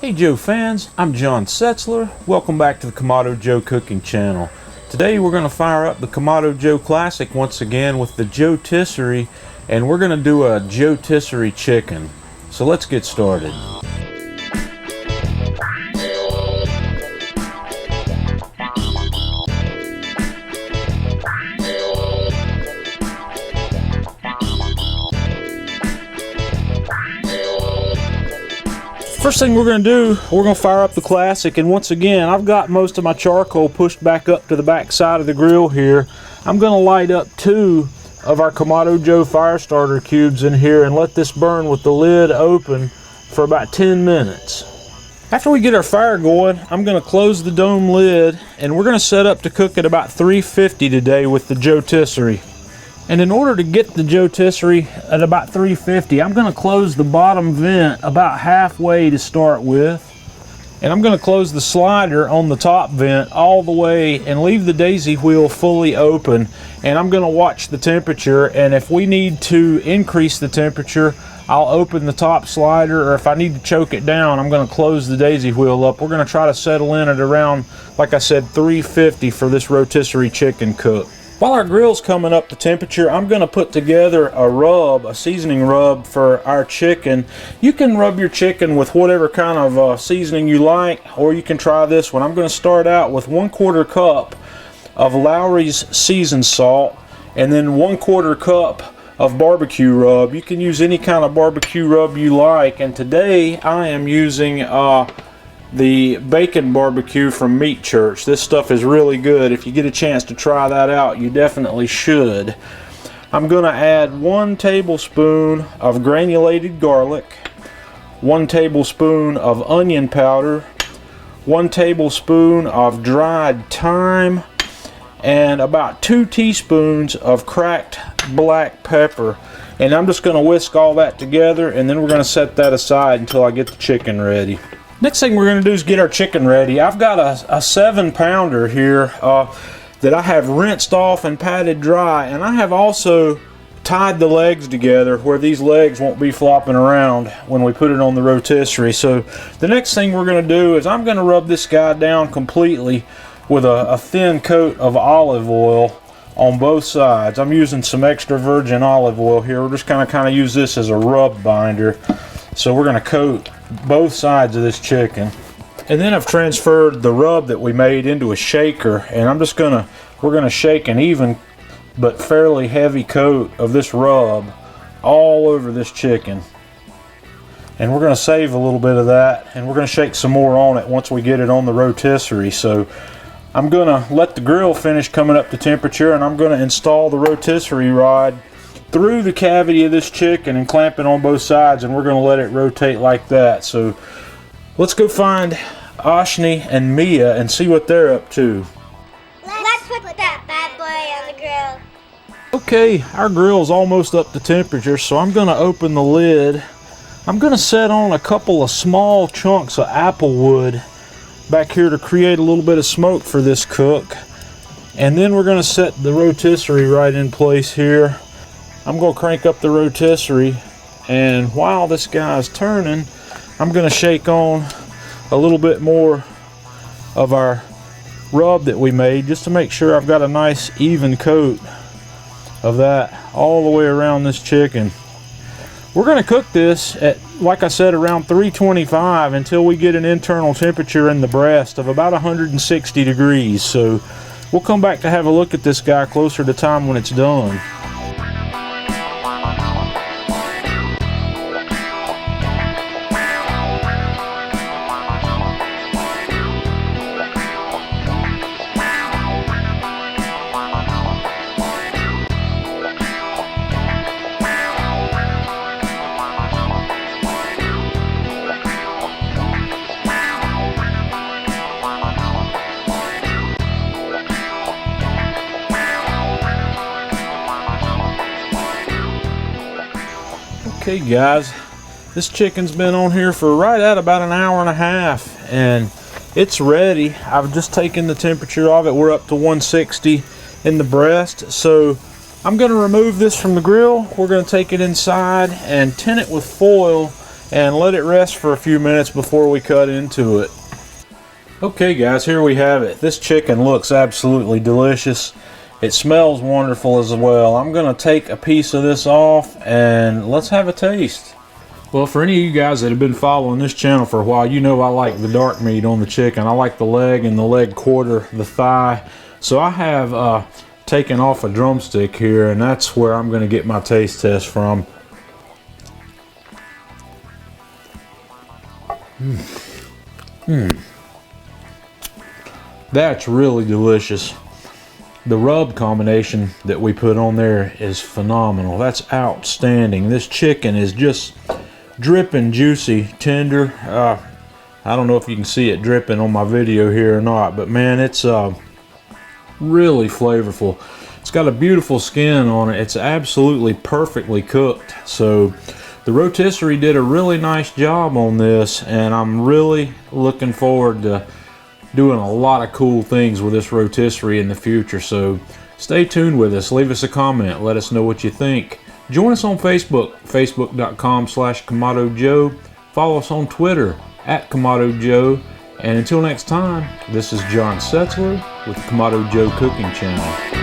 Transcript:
Hey Joe fans, I'm John Setzler. Welcome back to the Kamado Joe Cooking Channel. Today we're going to fire up the Kamado Joe Classic once again with the JOETISSERIE, and we're going to do a JOETISSERIE chicken. So let's get started. First thing we're going to do, we're going to fire up the Classic, and once again I've got most of my charcoal pushed back up to the back side of the grill here. I'm going to light up 2 of our Kamado Joe fire starter cubes in here and let this burn with the lid open for about 10 minutes. After we get our fire going, I'm going to close the dome lid and we're going to set up to cook at about 350 today with the JOETISSERIE. And in order to get the JOETISSERIE at about 350, I'm going to close the bottom vent about halfway to start with. And I'm going to close the slider on the top vent all the way and leave the daisy wheel fully open. And I'm going to watch the temperature, and if we need to increase the temperature, I'll open the top slider, or if I need to choke it down, I'm going to close the daisy wheel up. We're going to try to settle in at around, like I said, 350 for this rotisserie chicken cook. While our grill's coming up to temperature, I'm going to put together a rub, a seasoning rub for our chicken. You can rub your chicken with whatever kind of seasoning you like, or you can try this one. I'm going to start out with 1/4 cup of Lowry's seasoned salt, and then 1/4 cup of barbecue rub. You can use any kind of barbecue rub you like, and today I am using the bacon barbecue from Meat Church. This stuff is really good. If you get a chance to try that out, you definitely should. I'm going to add 1 tablespoon of granulated garlic, 1 tablespoon of onion powder, 1 tablespoon of dried thyme, and about 2 teaspoons of cracked black pepper. And I'm just going to whisk all that together, and then we're going to set that aside until I get the chicken ready. Next thing we're going to do is get our chicken ready. I've got a 7-pounder here that I have rinsed off and patted dry, and I have also tied the legs together where these legs won't be flopping around when we put it on the rotisserie. So the next thing we're going to do is I'm going to rub this guy down completely with a thin coat of olive oil on both sides. I'm using some extra virgin olive oil here. We're just kind of use this as a rub binder. So we're going to coat both sides of this chicken, and then I've transferred the rub that we made into a shaker, and we're gonna shake an even but fairly heavy coat of this rub all over this chicken, and we're gonna save a little bit of that, and we're gonna shake some more on it once we get it on the rotisserie. So I'm gonna let the grill finish coming up to temperature, and I'm gonna install the rotisserie rod through the cavity of this chicken and clamp it on both sides, and we're going to let it rotate like that. So let's go find Ashni and Mia and see what they're up to. Let's put that bad boy on the grill. Okay, our grill's almost up to temperature, so I'm going to open the lid. I'm going to set on a couple of small chunks of applewood back here to create a little bit of smoke for this cook. And then we're going to set the rotisserie right in place here. I'm going to crank up the rotisserie, and while this guy's turning, I'm going to shake on a little bit more of our rub that we made just to make sure I've got a nice even coat of that all the way around this chicken. We're going to cook this at, like I said, around 325 until we get an internal temperature in the breast of about 160 degrees. So we'll come back to have a look at this guy closer to time when it's done. Okay guys, this chicken's been on here for right at about an hour and a half, and it's ready. I've just taken the temperature of it. We're up to 160 in the breast. So I'm going to remove this from the grill. We're going to take it inside and tin it with foil and let it rest for a few minutes before we cut into it. Okay guys, here we have it. This chicken looks absolutely delicious. It smells wonderful as well. I'm gonna take a piece of this off and let's have a taste. Well, for any of you guys that have been following this channel for a while, you know I like the dark meat on the chicken. I like the leg and the leg quarter, the thigh. So I have taken off a drumstick here, and that's where I'm gonna get my taste test from. That's really delicious. The rub combination that we put on there is phenomenal. That's outstanding. This chicken is just dripping juicy, tender. I don't know if you can see it dripping on my video here or not, but man, it's really flavorful. It's got a beautiful skin on it. It's absolutely perfectly cooked. So the rotisserie did a really nice job on this, and I'm really looking forward to doing a lot of cool things with this rotisserie in the future. So stay tuned with us. Leave us a comment. Let us know what you think. Join us on Facebook, facebook.com/KamadoJoe. Follow us on Twitter @KamadoJoe. And until next time, this is John Setzler with Kamado Joe Cooking Channel.